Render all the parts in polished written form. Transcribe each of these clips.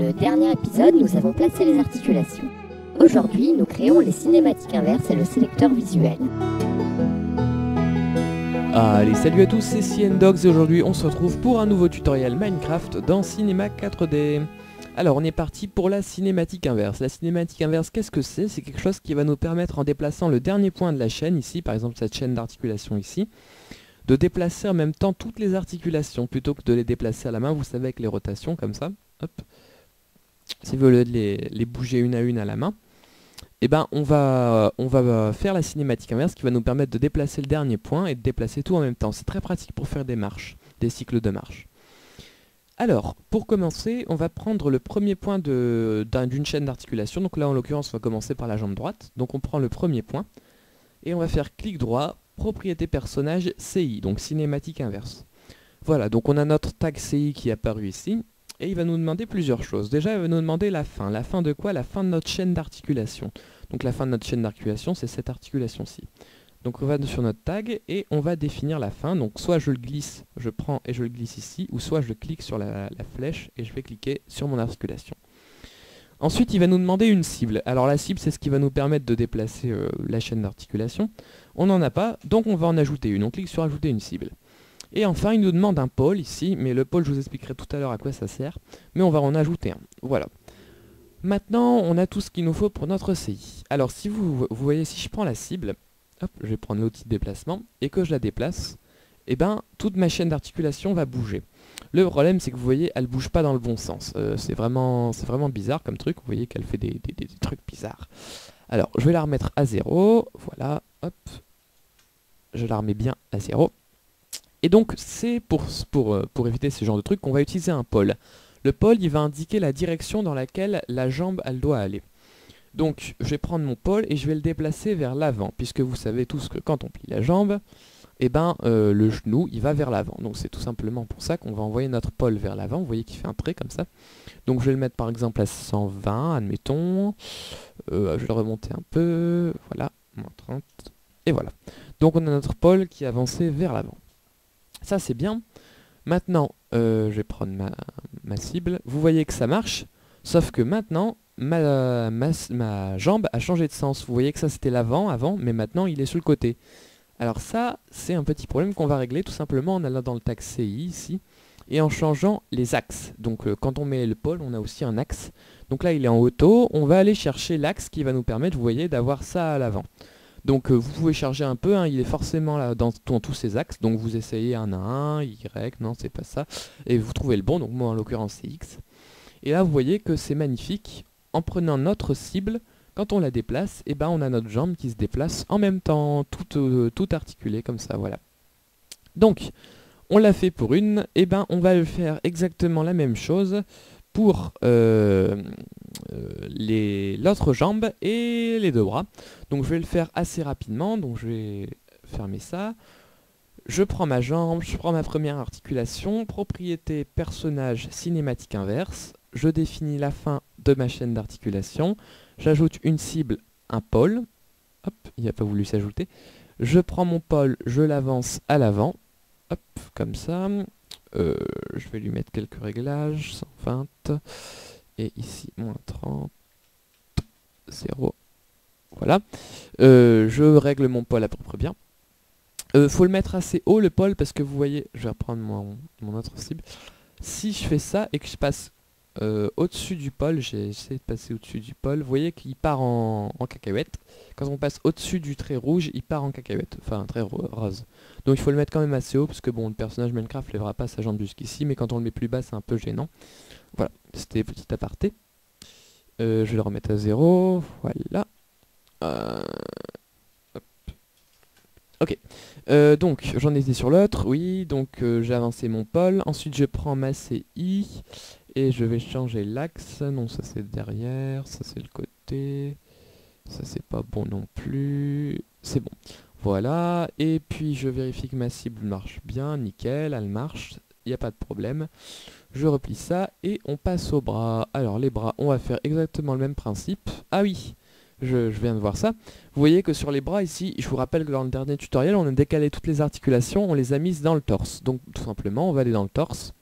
le dernier épisode, nous avons placé les articulations. Aujourd'hui, nous créons les cinématiques inverses et le sélecteur visuel. Allez, salut à tous, c'est CNDogs et aujourd'hui on se retrouve pour un nouveau tutoriel Minecraft dans Cinema 4D. Alors on est parti pour la cinématique inverse. La cinématique inverse, qu'est-ce que c'est? C'est quelque chose qui va nous permettre, en déplaçant le dernier point de la chaîne, ici, par exemple cette chaîne d'articulation ici, de déplacer en même temps toutes les articulations, plutôt que de les déplacer à la main, vous savez, avec les rotations, comme ça. Hop. Si vous voulez les bouger une à la main, eh ben on va faire la cinématique inverse qui va nous permettre de déplacer le dernier point et de déplacer tout en même temps. C'est très pratique pour faire des marches, des cycles de marche. Alors, pour commencer, on va prendre le premier point d'une chaîne d'articulation. Donc là, en l'occurrence, on va commencer par la jambe droite. Donc on prend le premier point et on va faire clic droit, propriété personnage CI, donc cinématique inverse. Voilà, donc on a notre tag CI qui est apparu ici. Et il va nous demander plusieurs choses. Déjà, il va nous demander la fin. La fin de quoi? La fin de notre chaîne d'articulation. Donc la fin de notre chaîne d'articulation, c'est cette articulation-ci. Donc on va sur notre tag et on va définir la fin. Donc soit je le glisse, je prends et je le glisse ici, ou soit je clique sur la flèche et je vais cliquer sur mon articulation. Ensuite, il va nous demander une cible. Alors la cible, c'est ce qui va nous permettre de déplacer la chaîne d'articulation. On n'en a pas, donc on va en ajouter une. On clique sur ajouter une cible. Et enfin, il nous demande un pôle ici, mais le pôle, je vous expliquerai tout à l'heure à quoi ça sert. Mais on va en ajouter un. Voilà. Maintenant, on a tout ce qu'il nous faut pour notre CI. Alors, si vous voyez, si je prends la cible, hop, je vais prendre l'outil de déplacement, et que je la déplace, eh ben, toute ma chaîne d'articulation va bouger. Le problème, c'est que vous voyez, elle bouge pas dans le bon sens. C'est vraiment bizarre comme truc. Vous voyez qu'elle fait des trucs bizarres. Alors, je vais la remettre à 0. Voilà, hop. Je la remets bien à 0. Et donc c'est pour éviter ce genre de truc qu'on va utiliser un pôle. Le pôle, il va indiquer la direction dans laquelle la jambe elle doit aller. Donc je vais prendre mon pôle et je vais le déplacer vers l'avant, puisque vous savez tous que quand on plie la jambe, eh ben, le genou il va vers l'avant. Donc c'est tout simplement pour ça qu'on va envoyer notre pôle vers l'avant. Vous voyez qu'il fait un trait comme ça. Donc je vais le mettre par exemple à 120, admettons. Je vais le remonter un peu. Voilà, moins 30. Et voilà. Donc on a notre pôle qui est avancé vers l'avant. Ça c'est bien. Maintenant, je vais prendre ma cible. Vous voyez que ça marche, sauf que maintenant, ma jambe a changé de sens. Vous voyez que ça c'était l'avant, avant, mais maintenant il est sur le côté. Alors ça, c'est un petit problème qu'on va régler tout simplement en allant dans le tag CI ici, et en changeant les axes. Donc quand on met le pôle, on a aussi un axe. Donc là il est en auto, on va aller chercher l'axe qui va nous permettre, vous voyez, d'avoir ça à l'avant. Donc vous pouvez charger un peu, hein, il est forcément là dans tous ces axes, donc vous essayez un à un, Y, non c'est pas ça, et vous trouvez le bon, donc moi en l'occurrence c'est X. Et là vous voyez que c'est magnifique, en prenant notre cible, quand on la déplace, et ben on a notre jambe qui se déplace en même temps, tout articulée comme ça, voilà. Donc, on l'a fait pour une, et ben on va le faire exactement la même chose pour l'autre jambe et les deux bras. Donc je vais le faire assez rapidement, donc je vais fermer ça. Je prends ma jambe, je prends ma première articulation, propriété personnage cinématique inverse. Je définis la fin de ma chaîne d'articulation. J'ajoute une cible, un pôle. Hop, il n'a pas voulu s'ajouter. Je prends mon pôle, je l'avance à l'avant. Hop, comme ça. Je vais lui mettre quelques réglages, 120, et ici, moins 30, 0, voilà. Je règle mon pôle à peu près bien. Faut le mettre assez haut le pôle, parce que vous voyez, je vais reprendre mon autre cible. Si je fais ça et que je passe au-dessus du pôle, j'ai essayé de passer au-dessus du pôle, vous voyez qu'il part en cacahuète. Quand on passe au-dessus du trait rouge, il part en cacahuète, enfin un trait rose. Donc il faut le mettre quand même assez haut, parce que bon, le personnage Minecraft ne lèvera pas sa jambe jusqu'ici, mais quand on le met plus bas, c'est un peu gênant. Voilà, c'était petit aparté. Je vais le remettre à 0, voilà. Ok, donc j'en étais sur l'autre, oui, donc j'ai avancé mon pôle, ensuite je prends ma CI, et je vais changer l'axe, non ça c'est derrière, ça c'est le côté, ça c'est pas bon non plus, c'est bon, voilà, et puis je vérifie que ma cible marche bien, nickel, elle marche, il n'y a pas de problème, je replie ça, et on passe aux bras. Alors les bras, on va faire exactement le même principe, ah oui, je viens de voir ça. Vous voyez que sur les bras ici, je vous rappelle que dans le dernier tutoriel, on a décalé toutes les articulations, on les a mises dans le torse. Donc tout simplement, on va aller dans le torse.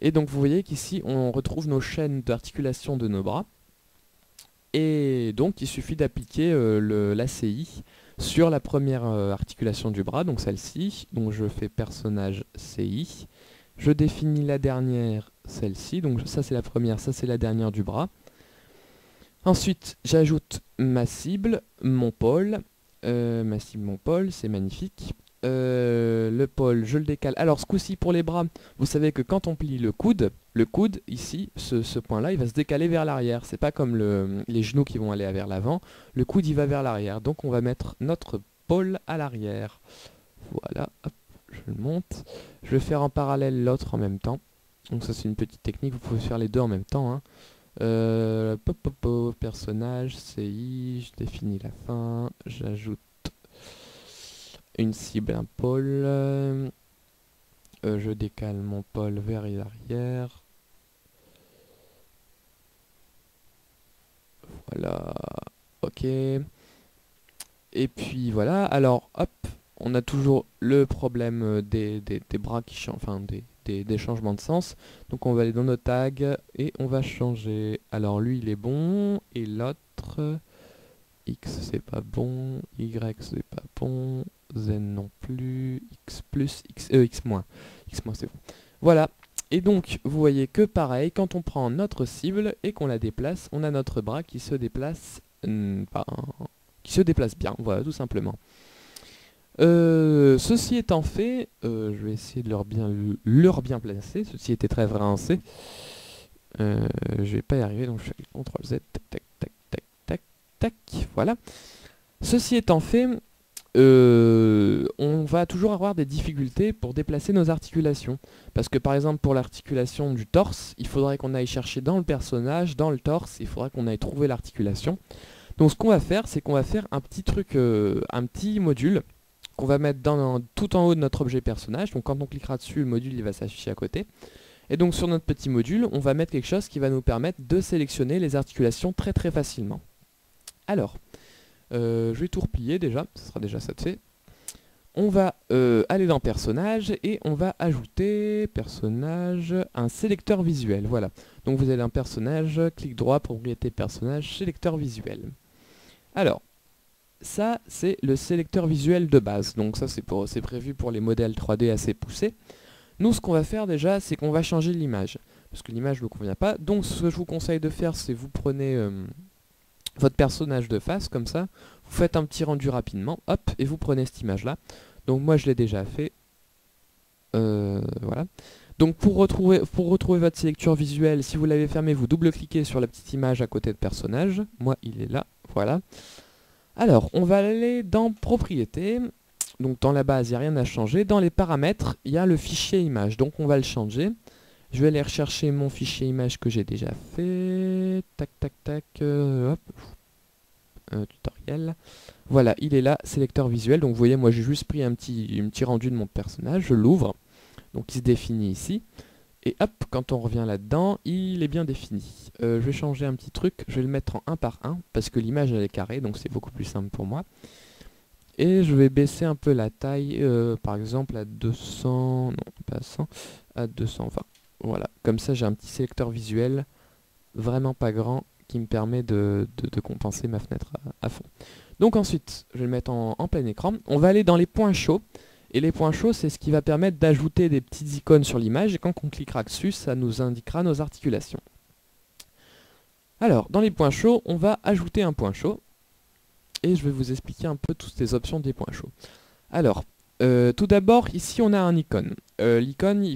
Et donc vous voyez qu'ici on retrouve nos chaînes d'articulation de nos bras. Et donc il suffit d'appliquer l'ACI sur la première articulation du bras, donc celle-ci. Donc je fais personnage CI. Je définis la dernière, celle-ci. Donc ça c'est la première, ça c'est la dernière du bras. Ensuite j'ajoute ma cible, mon pôle. Ma cible, mon pôle, c'est magnifique. Le pôle, je le décale. Alors ce coup-ci pour les bras, vous savez que quand on plie le coude ici, ce point-là, il va se décaler vers l'arrière. C'est pas comme les genoux qui vont aller vers l'avant. Le coude, il va vers l'arrière. Donc on va mettre notre pôle à l'arrière. Voilà, hop, je le monte. Je vais faire en parallèle l'autre en même temps. Donc ça c'est une petite technique, vous pouvez faire les deux en même temps, hein. Personnage, CI, je définis la fin, j'ajoute une cible, un pôle, je décale mon pôle vers l'arrière, voilà, ok, et puis voilà, alors hop, on a toujours le problème des bras qui changent, enfin des changements de sens, donc on va aller dans nos tags et on va changer, alors lui il est bon, et l'autre, X c'est pas bon, Y c'est pas bon, Z non plus, X plus, X moins. X moins c'est bon. Voilà. Et donc, vous voyez que pareil, quand on prend notre cible et qu'on la déplace, on a notre bras qui se déplace, qui se déplace bien. Voilà, tout simplement. Ceci étant fait, je vais essayer de leur bien placer. Ceci était très avancé. Je vais pas y arriver, donc je fais CTRL Z, tac, tac, tac, tac, tac, tac, voilà. Ceci étant fait, on va toujours avoir des difficultés pour déplacer nos articulations. Parce que par exemple pour l'articulation du torse, il faudrait qu'on aille chercher dans le personnage, dans le torse, il faudrait qu'on aille trouver l'articulation. Donc ce qu'on va faire, c'est qu'on va faire un petit truc, un petit module qu'on va mettre tout en haut de notre objet personnage. Donc quand on cliquera dessus, le module il va s'afficher à côté. Et donc sur notre petit module, on va mettre quelque chose qui va nous permettre de sélectionner les articulations très très facilement. Alors, je vais tout replier déjà, ce sera déjà ça de fait. On va aller dans personnage et on va ajouter personnage, un sélecteur visuel, voilà. Donc vous allez dans personnage, clic droit, propriété personnage, sélecteur visuel. Alors, ça c'est le sélecteur visuel de base, donc ça c'est prévu pour les modèles 3D assez poussés. Nous ce qu'on va faire déjà, c'est qu'on va changer l'image, parce que l'image ne vous convient pas. Donc ce que je vous conseille de faire, c'est vous prenez votre personnage de face, comme ça, vous faites un petit rendu rapidement, hop, et vous prenez cette image-là. Donc moi je l'ai déjà fait. Voilà. Donc pour retrouver votre sélecteur visuel, si vous l'avez fermé, vous double-cliquez sur la petite image à côté de personnage. Moi il est là, voilà. Alors, on va aller dans propriétés. Donc dans la base, il n'y a rien à changer. Dans les paramètres, il y a le fichier image. Donc on va le changer. Je vais aller rechercher mon fichier image que j'ai déjà fait. Tac, tac, tac. Hop. Tutoriel. Voilà, il est là, sélecteur visuel. Donc vous voyez, moi j'ai juste pris un petit rendu de mon personnage. Je l'ouvre. Donc il se définit ici. Et hop, quand on revient là-dedans, il est bien défini. Je vais changer un petit truc. Je vais le mettre en 1 par 1. Parce que l'image elle est carrée. Donc c'est beaucoup plus simple pour moi. Et je vais baisser un peu la taille, par exemple à 200, non pas à 100, à 220. Voilà, comme ça j'ai un petit sélecteur visuel vraiment pas grand qui me permet de compenser ma fenêtre à fond. Donc ensuite, je vais le mettre en plein écran. On va aller dans les points chauds. Et les points chauds, c'est ce qui va permettre d'ajouter des petites icônes sur l'image. Et quand on cliquera dessus, ça nous indiquera nos articulations. Alors, dans les points chauds, on va ajouter un point chaud. Et je vais vous expliquer un peu toutes les options des points chauds. Alors, tout d'abord, ici on a un icône. L'icône,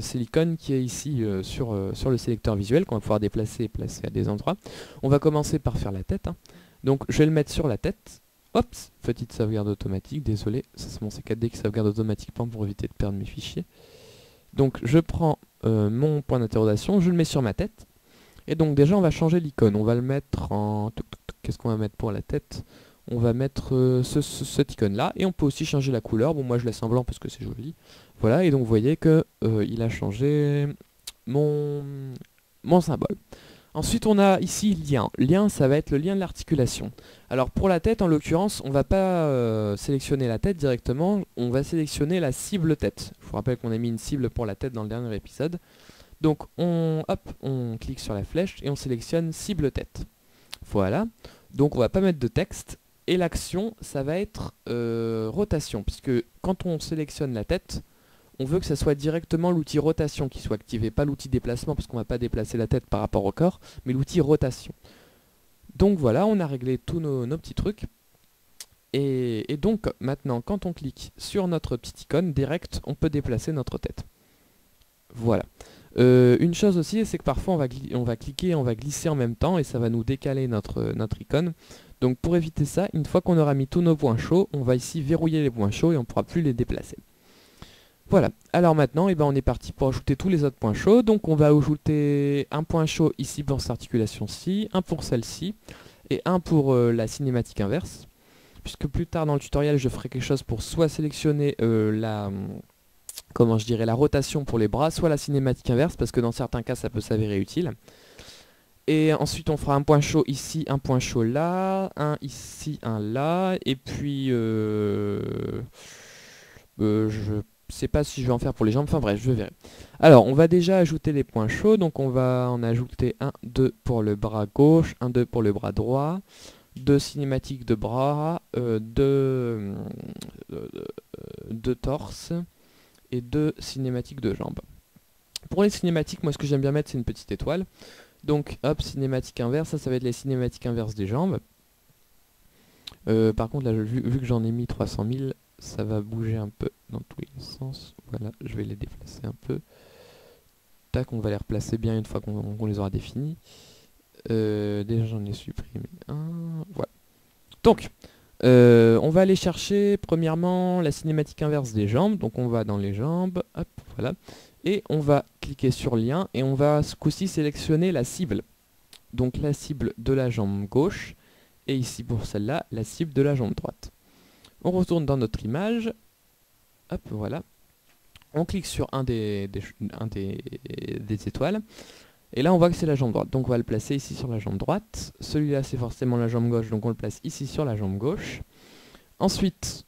c'est l'icône qui est ici sur le sélecteur visuel, qu'on va pouvoir déplacer et placer à des endroits. On va commencer par faire la tête. Hein. Donc je vais le mettre sur la tête. Hop, petite sauvegarde automatique, désolé, ça c'est mon C4D qui sauvegarde automatiquement pour éviter de perdre mes fichiers. Donc je prends mon point d'interrogation, je le mets sur ma tête. Et donc déjà on va changer l'icône, on va le mettre en... Qu'est-ce qu'on va mettre pour la tête? On va mettre cette icône là, et on peut aussi changer la couleur. Bon moi je laisse en blanc parce que c'est joli. Voilà, et donc vous voyez que il a changé mon symbole. Ensuite on a ici lien. Lien, ça va être le lien de l'articulation. Alors pour la tête en l'occurrence, on va pas sélectionner la tête directement, on va sélectionner la cible tête. Je vous rappelle qu'on a mis une cible pour la tête dans le dernier épisode. Donc on clique sur la flèche et on sélectionne cible tête. Voilà, donc on va pas mettre de texte. Et l'action, ça va être rotation, puisque quand on sélectionne la tête, on veut que ça soit directement l'outil rotation qui soit activé, pas l'outil déplacement, parce qu'on va pas déplacer la tête par rapport au corps, mais l'outil rotation. Donc voilà, on a réglé tous nos petits trucs. Et donc maintenant, quand on clique sur notre petite icône, direct, on peut déplacer notre tête. Voilà. Une chose aussi, c'est que parfois on va cliquer, on va glisser en même temps, et ça va nous décaler notre icône. Donc pour éviter ça, une fois qu'on aura mis tous nos points chauds, on va ici verrouiller les points chauds et on ne pourra plus les déplacer. Voilà, alors maintenant on est parti pour ajouter tous les autres points chauds. Donc on va ajouter un point chaud ici pour cette articulation-ci, un pour celle-ci, et un pour la cinématique inverse. Puisque plus tard dans le tutoriel je ferai quelque chose pour soit sélectionner la rotation pour les bras, soit la cinématique inverse, parce que dans certains cas ça peut s'avérer utile. Et ensuite on fera un point chaud ici, un point chaud là, un ici, un là, et puis je sais pas si je vais en faire pour les jambes, enfin bref, je verrai. Alors on va déjà ajouter les points chauds, donc on va en ajouter 1, 2 pour le bras gauche, 1, 2 pour le bras droit, 2 cinématiques de bras, 2 torse et 2 cinématiques de jambes. Pour les cinématiques, moi ce que j'aime bien mettre c'est une petite étoile. Donc hop, cinématique inverse, ça va être les cinématiques inverses des jambes. Par contre là, vu que j'en ai mis 300 000, ça va bouger un peu dans tous les sens. Voilà, je vais les déplacer un peu. Tac, on va les replacer bien une fois qu'on les aura définis. Déjà j'en ai supprimé un. Voilà. Donc, on va aller chercher premièrement la cinématique inverse des jambes. Donc on va dans les jambes, hop, voilà. Et on va cliquer sur lien et on va ce coup-ci sélectionner la cible. Donc la cible de la jambe gauche et ici pour celle-là, la cible de la jambe droite. On retourne dans notre image. Hop, voilà. On clique sur un des étoiles. Et là on voit que c'est la jambe droite. Donc on va le placer ici sur la jambe droite. Celui-là c'est forcément la jambe gauche, donc on le place ici sur la jambe gauche. Ensuite,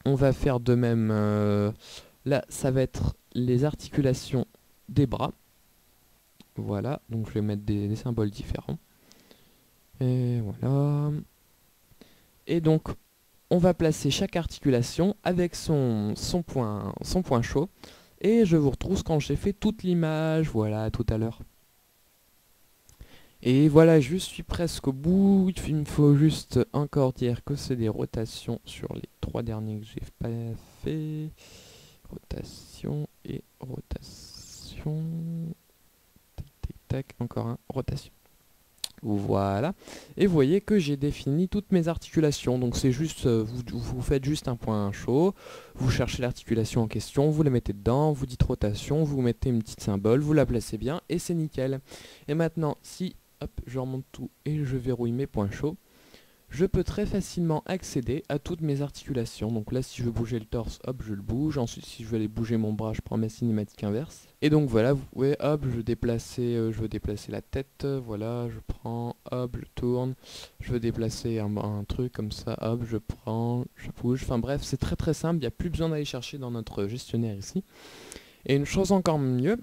on va faire de même, là ça va être les articulations des bras. Voilà, donc je vais mettre des symboles différents. Et voilà. Et donc on va placer chaque articulation avec son point chaud. Et je vous retrouve quand j'ai fait toute l'image, voilà, tout à l'heure. Et voilà, je suis presque au bout. Il me faut juste encore dire que c'est des rotations sur les 3 derniers que j'ai pas fait. Rotation et rotation. Tac, tac, tac, encore un, rotation. Voilà. Et vous voyez que j'ai défini toutes mes articulations. Donc c'est juste, vous faites juste un point chaud, vous cherchez l'articulation en question, vous la mettez dedans, vous dites rotation, vous mettez une petite symbole, vous la placez bien et c'est nickel. Et maintenant, si hop, je remonte tout et je verrouille mes points chauds, je peux très facilement accéder à toutes mes articulations. Donc là, si je veux bouger le torse, hop, je le bouge. Ensuite, si je veux aller bouger mon bras, je prends ma cinématique inverse. Et donc voilà, vous voyez, hop, je veux déplacer la tête. Voilà, je prends, hop, je tourne. Je veux déplacer un truc comme ça, hop, je prends, je bouge. Enfin bref, c'est très très simple. Il n'y a plus besoin d'aller chercher dans notre gestionnaire ici. Et une chose encore mieux,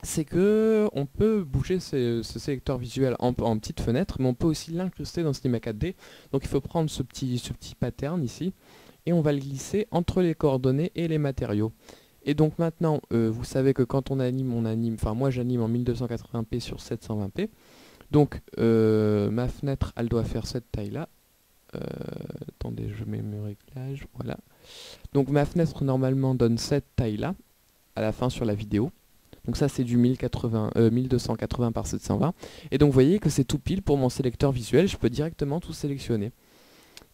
c'est que on peut bouger ce sélecteur visuel en petite fenêtre, mais on peut aussi l'incruster dans Cinema 4D. Donc il faut prendre ce petit pattern ici, et on va le glisser entre les coordonnées et les matériaux. Et donc maintenant, vous savez que quand on anime, enfin moi j'anime en 1280p sur 720p. Donc ma fenêtre, elle doit faire cette taille-là. Attendez, je mets mes réglages, voilà. Donc ma fenêtre normalement donne cette taille-là, à la fin sur la vidéo. Donc ça c'est du 1280 par 720. Et donc vous voyez que c'est tout pile pour mon sélecteur visuel, je peux directement tout sélectionner.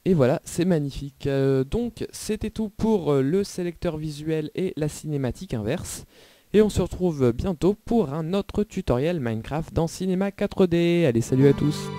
Et voilà, c'est magnifique. Donc c'était tout pour le sélecteur visuel et la cinématique inverse. Et on se retrouve bientôt pour un autre tutoriel Minecraft dans Cinema 4D. Allez, salut à tous!